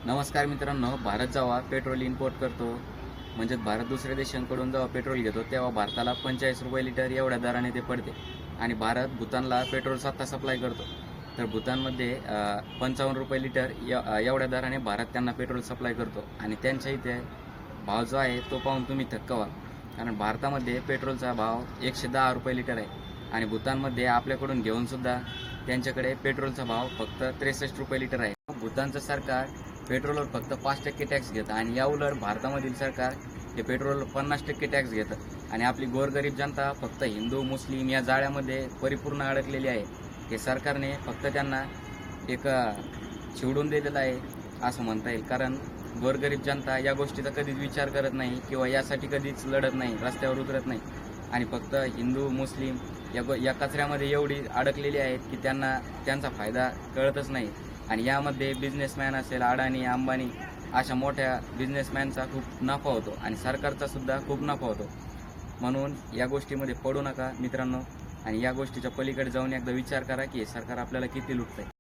नमस्कार मित्रांनो, भारत जेव्हा पेट्रोल इम्पोर्ट करतो म्हणजे भारत दुसऱ्या देशांकडून जेव्हा पेट्रोल घेतो तेव्हा भारताला 45 रुपये लिटर एवढ्या दराने ते पडते आणि भारत भूतानला पेट्रोल स्वतः सप्लाय करतो. तर भूतानमध्ये 55 रुपये लिटर एवढ्या दराने भारत त्यांना पेट्रोल सप्लाय करतो आणि त्यांच्या इथे भाव जो आहे तो पाहून तुम्ही थक्क व्हाल. कारण भारतामध्ये पेट्रोलचा भाव 110 रुपये लिटर आहे आणि भूतानमध्ये आपल्याकडून घेऊनसुद्धा त्यांच्याकडे पेट्रोलचा भाव फक्त 63 रुपये लिटर आहे. भूतानचं सरकार पेट्रोलवर फक्त 5% टॅक्स घेतं आणि या उलट भारतामधील सरकार हे पेट्रोलवर 50% टॅक्स घेतं आणि आपली गोरगरीब जनता फक्त हिंदू मुस्लिम या जाळ्यामध्ये परिपूर्ण अडकलेली आहे. हे सरकारने फक्त त्यांना एक चिवडून दिलेलं आहे असं म्हणता येईल. कारण गोरगरीब जनता या गोष्टीचा कधीच विचार करत नाही किंवा यासाठी कधीच लढत नाही, रस्त्यावर उतरत नाही आणि फक्त हिंदू मुस्लिम या कचऱ्यामध्ये एवढी अडकलेली आहेत की त्यांना त्यांचा फायदा कळतच नाही. आणि यामध्ये बिझनेसमॅन असेल, अडाणी अंबानी अशा मोठ्या बिझनेसमॅनचा खूप नफा होतो आणि सरकारचा सुद्धा खूप नफा होतो. म्हणून या गोष्टीमध्ये पडू नका मित्रांनो आणि या गोष्टीच्या पलीकडे जाऊन एकदा विचार करा की सरकार आपल्याला किती लुटतंय.